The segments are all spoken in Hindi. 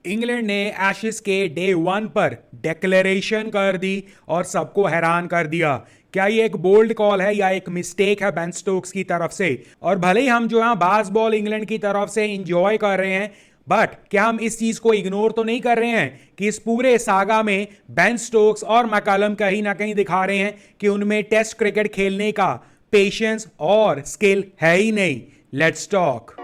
इंग्लैंड ने एशेज के डे 1 पर डिक्लेरेशन कर दी और सबको हैरान कर दिया। क्या ये एक बोल्ड कॉल है या एक मिस्टेक है बेन स्टोक्स की तरफ से? और भले ही हम जो है बास्केटबॉल इंग्लैंड की तरफ से इंजॉय कर रहे हैं, बट क्या हम इस चीज को इग्नोर तो नहीं कर रहे हैं कि इस पूरे सागा में बेन स्टोक्स और मैकलम कहीं ना कहीं दिखा रहे हैं कि उनमें टेस्ट क्रिकेट खेलने का पेशेंस और स्किल है ही नहीं। Let's talk.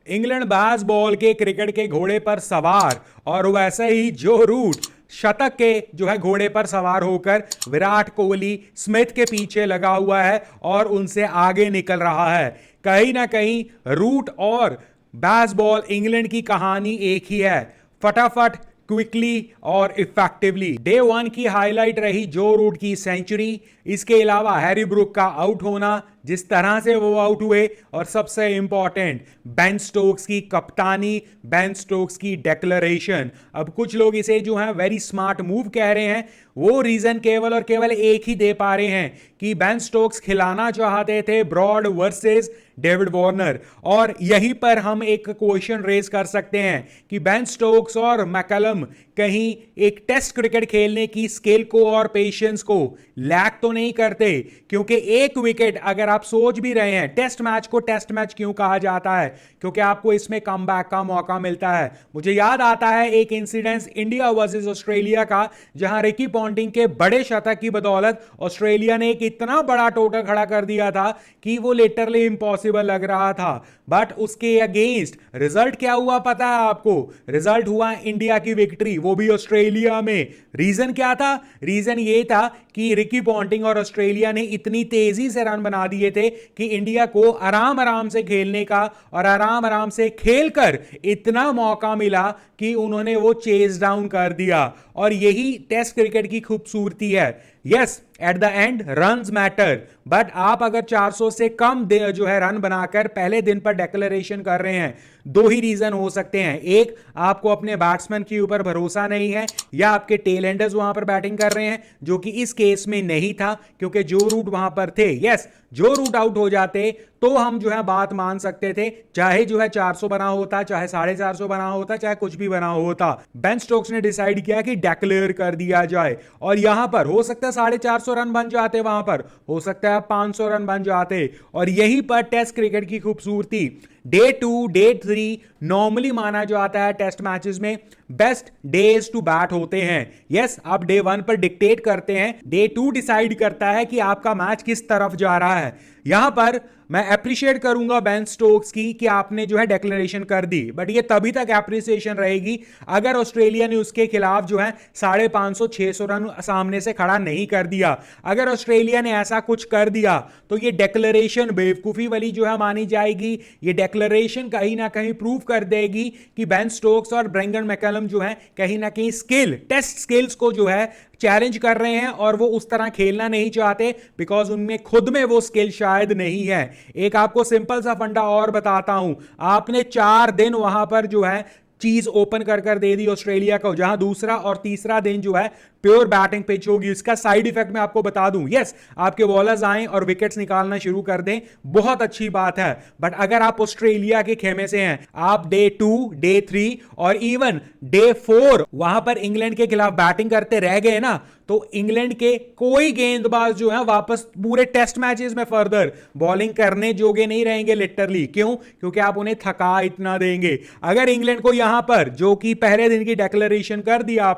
इंग्लैंड बास्केटबॉल के क्रिकेट के घोड़े पर सवार, और वैसे ही जो रूट शतक के जो है घोड़े पर सवार होकर विराट कोहली स्मिथ के पीछे लगा हुआ है और उनसे आगे निकल रहा है। कहीं ना कहीं रूट और बास्केटबॉल इंग्लैंड की कहानी एक ही है, फटाफट क्विकली और इफेक्टिवली। डे 1 की हाईलाइट रही जो रूट की सेंचुरी, इसके अलावा हैरी ब्रुक का आउट होना, जिस तरह से वो आउट हुए, और सबसे इंपॉर्टेंट बेन स्टोक्स की कप्तानी, बेन स्टोक्स की डिक्लेरेशन। अब कुछ लोग इसे जो है वेरी स्मार्ट मूव कह रहे हैं, वो रीजन केवल और केवल एक ही दे पा रहे हैं कि बेन स्टोक्स खिलाना चाहते थे ब्रॉड वर्सेस डेविड वार्नर। और यहीं पर हम एक क्वेश्चन रेज कर सकते हैं कि बेन स्टोक्स और मैकलम कहीं एक टेस्ट क्रिकेट खेलने की स्किल को और पेशेंस को लैक तो नहीं करते? क्योंकि एक विकेट, अगर आप सोच भी रहे हैं टेस्ट मैच को टेस्ट मैच क्यों कहा जाता है, क्योंकि आपको इसमें कमबैक का मौका मिलता है। मुझे याद आता है एक इंसिडेंस इंडिया वर्सेस ऑस्ट्रेलिया का, जहां रिकी पॉन्टिंग के बड़े शतक की बदौलत ऑस्ट्रेलिया ने एक इतना बड़ा टोटल खड़ा कर दिया था कि वो लिटरली इम्पॉसिबल लग रहा था। बट उसके अगेंस्ट रिजल्ट क्या हुआ पता है आपको? रिजल्ट हुआ इंडिया की विक्ट्री, वो भी ऑस्ट्रेलिया में। रीजन क्या था? रीजन ये था कि रिकी पॉन्टिंग और ऑस्ट्रेलिया ने इतनी तेजी से रन बना दिए थे कि इंडिया को आराम आराम से खेलने का और आराम आराम से खेलकर इतना मौका मिला कि उन्होंने वो चेज डाउन कर दिया। और यही टेस्ट क्रिकेट की खूबसूरती है। Yes, at the end runs matter, but आप अगर 400 से कम जो है रन बनाकर पहले दिन पर डिक्लेरेशन कर रहे हैं, दो ही रीजन हो सकते हैं। एक, आपको अपने बैट्समैन के ऊपर भरोसा नहीं है, या आपके टेल एंडर्स वहां पर बैटिंग कर रहे हैं, जो कि इस केस में नहीं था, क्योंकि जो रूट वहां पर थे, यस, जो रूट आउट हो जाते तो हम जो है बात मान सकते थे, चाहे जो है 400 बना होता, चाहे 450 बना होता, चाहे कुछ भी बना होता। बेन स्टोक्स ने डिसाइड किया कि डिक्लेयर कर दिया जाए, और यहां पर हो सकता है 450 रन बन जाते, वहां पर हो सकता है 500 रन बन जाते। और यहीं पर टेस्ट क्रिकेट की खूबसूरती। डे 2, डे 3 नॉर्मली माना जाता है टेस्ट मैचेस में बेस्ट डेज टू बैट होते हैं। यस, आप डे 1 पर डिक्टेट करते हैं, डे 2 डिसाइड करता है कि आपका मैच किस तरफ जा रहा है। यहां पर मैं अप्रिशिएट करूंगा बेन स्टोक्स की कि आपने जो है डिक्लेरेशन कर दी, बट ये तभी तक अप्रिसिएशन रहेगी अगर ऑस्ट्रेलिया ने उसके खिलाफ जो है 550-600 रन सामने से खड़ा नहीं कर दिया। अगर ऑस्ट्रेलिया ने ऐसा कुछ कर दिया तो ये डिक्लेरेशन बेवकूफी वाली जो है मानी जाएगी। ये डिक्लेरेशन कहीं ना कहीं प्रूव कर देगी कि बेन स्टोक्स और ब्रेंडन मैकलम जो है कहीं ना कहीं स्किल, टेस्ट स्किल्स को जो है चैलेंज कर रहे हैं, और वो उस तरह खेलना नहीं चाहते बिकॉज उनमें खुद में वो स्किल शायद नहीं है। एक आपको सिंपल सा फंडा और बताता हूं, आपने 4 दिन वहां पर जो है चीज ओपन कर दे दी ऑस्ट्रेलिया को, जहां दूसरा और तीसरा दिन जो है प्योर बैटिंग पिच होगी। इसका साइड इफेक्ट मैं आपको बता दूं, यस, आपके बॉलर्स आए और विकेट्स निकालना शुरू कर दें, बहुत अच्छी बात है। बट अगर आप ऑस्ट्रेलिया के खेमे से हैं, आप डे 2, डे 3 और इवन डे 4 वहां पर इंग्लैंड के खिलाफ बैटिंग करते रह गए ना, तो इंग्लैंड के कोई गेंदबाज जो है वापस पूरे टेस्ट मैचेस में फर्दर बॉलिंग करने जोगे नहीं रहेंगे लिटरली। क्यों? क्योंकि आप उन्हें थका इतना देंगे। अगर इंग्लैंड को यहां पर, जो कि पहले दिन की डिक्लेरेशन कर दिया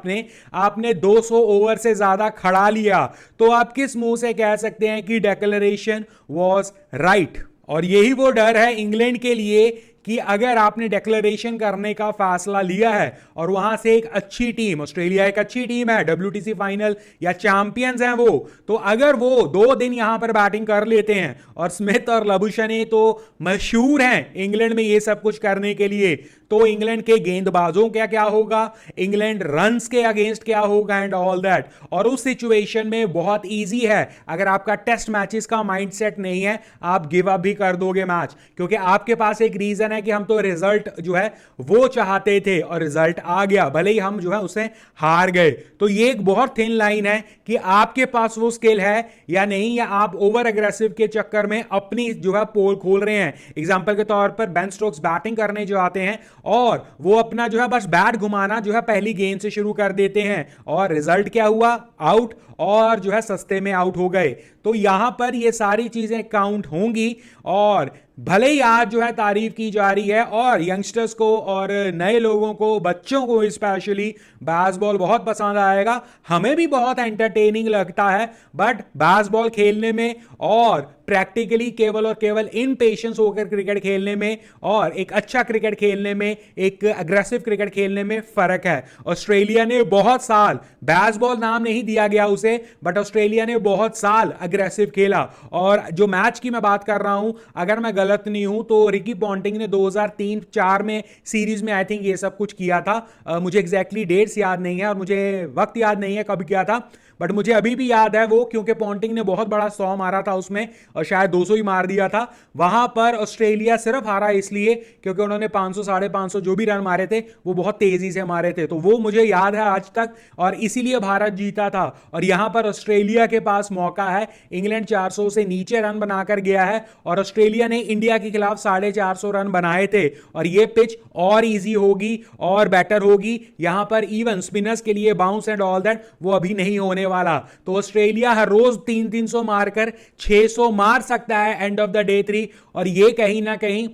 आपने 200 ओवर से ज्यादा खड़ा लिया, तो आप किस मुंह से कह सकते हैं कि डिक्लेरेशन वाज राइट? और यही वो डर है इंग्लैंड के लिए कि अगर आपने डिक्लेरेशन करने का फैसला लिया है और वहां से एक अच्छी टीम, ऑस्ट्रेलिया एक अच्छी टीम है, WTC फाइनल या चैंपियंस हैं वो, तो अगर वो 2 दिन यहां पर बैटिंग कर लेते हैं, और स्मिथ और लबुशने तो मशहूर हैं इंग्लैंड में ये सब कुछ करने के लिए, तो इंग्लैंड के गेंदबाजों क्या क्या होगा, इंग्लैंड रन्स के अगेंस्ट क्या होगा, एंड ऑल दैट। और उस सिचुएशन में बहुत इजी है, अगर आपका टेस्ट मैचेस का माइंडसेट नहीं है, आप गिव अप भी कर दोगे मैच, क्योंकि आपके पास एक रीजन है कि हम तो रिजल्ट जो है वो चाहते थे और रिजल्ट आ गया, भले ही हम जो है उसे हार गए। तो ये एक बहुत थिन लाइन है कि आपके पास वो स्किल है या नहीं, या आप ओवर एग्रेसिव के चक्कर में अपनी जो है पोल खोल रहे हैं। एग्जांपल के तौर पर बेन स्टोक्स बैटिंग करने जो आते हैं और वो अपना जो है बस बैट घुमाना जो है पहली गेंद से शुरू कर देते हैं, और रिजल्ट क्या हुआ, आउट, और जो है सस्ते में आउट हो गए। तो यहां पर ये सारी चीजें काउंट होंगी, और भले ही आज जो है तारीफ की जा रही है और यंगस्टर्स को और नए लोगों को, बच्चों को स्पेशली बास्केटबॉल बहुत पसंद आएगा, हमें भी बहुत एंटरटेनिंग लगता है, बट बास्केटबॉल खेलने में और प्रैक्टिकली केवल और केवल इन पेशेंस होकर क्रिकेट खेलने में और एक अच्छा क्रिकेट खेलने में, एक अग्रेसिव क्रिकेट खेलने में फर्क है। ऑस्ट्रेलिया ने बहुत साल, बास्केटबॉल नाम नहीं दिया गया उसे, बट ऑस्ट्रेलिया ने बहुत साल अग्रेसिव खेला। और जो मैच की मैं बात कर रहा हूं, अगर मैं गलत नहीं हूं तो रिकी पॉन्टिंग ने 2003-4 में सीरीज में आई थिंक ये सब कुछ किया था। मुझे एग्जैक्टली डेट्स याद नहीं है और मुझे वक्त याद नहीं है कब किया था, बट मुझे अभी भी याद है वो, क्योंकि पॉन्टिंग ने बहुत बड़ा 100 मारा था उसमें और शायद 200 ही मार दिया था। वहां पर ऑस्ट्रेलिया सिर्फ हारा इसलिए क्योंकि उन्होंने 500 550 जो भी रन मारे थे वो बहुत तेजी से मारे थे, तो वो मुझे याद है आज तक, और इसीलिए भारत जीता था। और यहां पर ऑस्ट्रेलिया के पास मौका है, इंग्लैंड 400 से नीचे रन बनाकर गया है और ऑस्ट्रेलिया ने इंडिया के खिलाफ 450 रन बनाए थे, और ये पिच और इजी होगी और बेटर होगी। यहां पर इवन स्पिनर्स के लिए बाउंस एंड ऑल दैट वो अभी नहीं होने वाला। तो ऑस्ट्रेलिया हर रोज 300 मारकर 600 मार सकता है एंड ऑफ द डे 3, और ये कहीं ना कहीं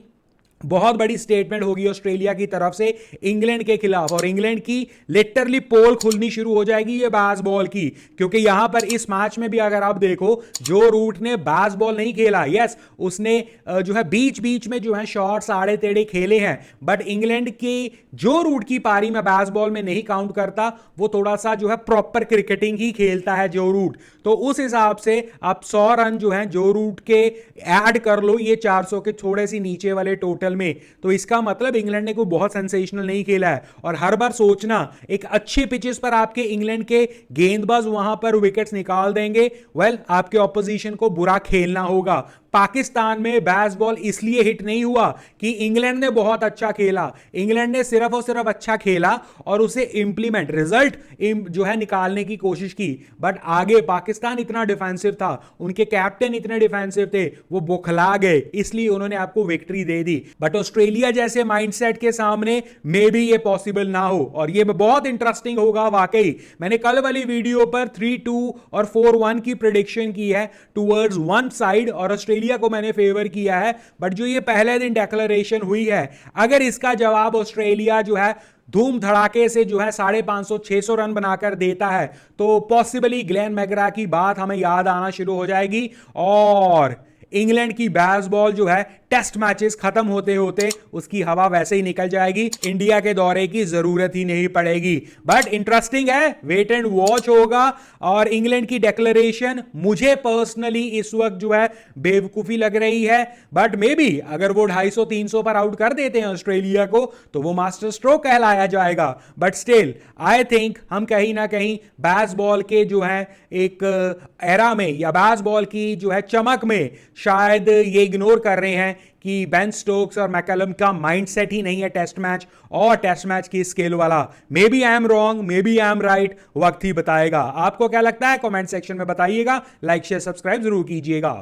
बहुत बड़ी स्टेटमेंट होगी ऑस्ट्रेलिया की तरफ से इंग्लैंड के खिलाफ, और इंग्लैंड की लिटरली पोल खुलनी शुरू हो जाएगी ये बास्केटबॉल की, क्योंकि यहां पर इस मैच में भी अगर आप देखो, जो रूट ने बास्केटबॉल नहीं खेला, यस उसने जो है बीच बीच में जो है शॉट्स आड़े टेढ़े खेले हैं, बट इंग्लैंड की जो रूट की पारी में बास्केटबॉल में नहीं काउंट करता, वो थोड़ा सा जो है प्रॉपर क्रिकेटिंग ही खेलता है जो रूट। तो उस हिसाब से आप 100 रन जो है जो रूट के ऐड कर लो ये 400 के थोड़े सी नीचे वाले टोटल में, तो इसका मतलब इंग्लैंड ने कोई बहुत सेंसेशनल नहीं खेला है। और हर बार सोचना एक अच्छे पिचेस पर आपके इंग्लैंड के गेंदबाज वहां पर विकेट्स निकाल देंगे, वेल आपके ऑपोजिशन को बुरा खेलना होगा। पाकिस्तान में बास्केटबॉल इसलिए हिट नहीं हुआ कि इंग्लैंड ने बहुत अच्छा खेला, इंग्लैंड ने सिर्फ और सिर्फ अच्छा खेला और उसे इंप्लीमेंट रिजल्ट जो है निकालने की कोशिश की, बट आगे पाकिस्तान इतना डिफेंसिव था, उनके कैप्टन इतने डिफेंसिव थे, वो बौखला गए, इसलिए उन्होंने आपको victory they the. But Australia जैसे माइंडसेट के सामने मे बी ये पॉसिबल ना हो, और ये बहुत इंटरेस्टिंग होगा वाकई। मैंने कल वाली वीडियो पर 3-2 और 4-1 की प्रेडिक्शन की है टुवर्ड्स वन साइड, और ऑस्ट्रेलिया को मैंने फेवर किया है, बट जो ये पहले दिन डिक्लेरेशन हुई है, अगर इसका जवाब ऑस्ट्रेलिया जो है धूम धड़ाके से जो है 550-600 रन बनाकर देता है, तो पॉसिबली ग्लेन मैकग्रा की बात हमें याद आना शुरू हो जाएगी, और इंग्लैंड की बास्केटबॉल जो है टेस्ट मैचेस खत्म होते होते उसकी हवा वैसे ही निकल जाएगी, इंडिया के दौरे की जरूरत ही नहीं पड़ेगी। बट इंटरेस्टिंग है, वेट एंड वॉच होगा। और इंग्लैंड की डिक्लेरेशन मुझे पर्सनली इस वक्त जो है बेवकूफी लग रही है, बट मे बी अगर वो 250-300 पर आउट कर देते हैं ऑस्ट्रेलिया को तो वो मास्टर स्ट्रोक कहलाया जाएगा। बट स्टिल आई थिंक हम कहीं ना कहीं बास्केटबॉल के जो है एक एरा में, या बास्केटबॉल की जो है चमक में शायद ये इग्नोर कर रहे हैं कि बेन स्टोक्स और मैकलम का माइंडसेट ही नहीं है टेस्ट मैच और टेस्ट मैच की स्केल वाला। Maybe I am wrong, maybe I am right, वक्त ही बताएगा। आपको क्या लगता है कमेंट सेक्शन में बताइएगा, लाइक शेयर सब्सक्राइब जरूर कीजिएगा।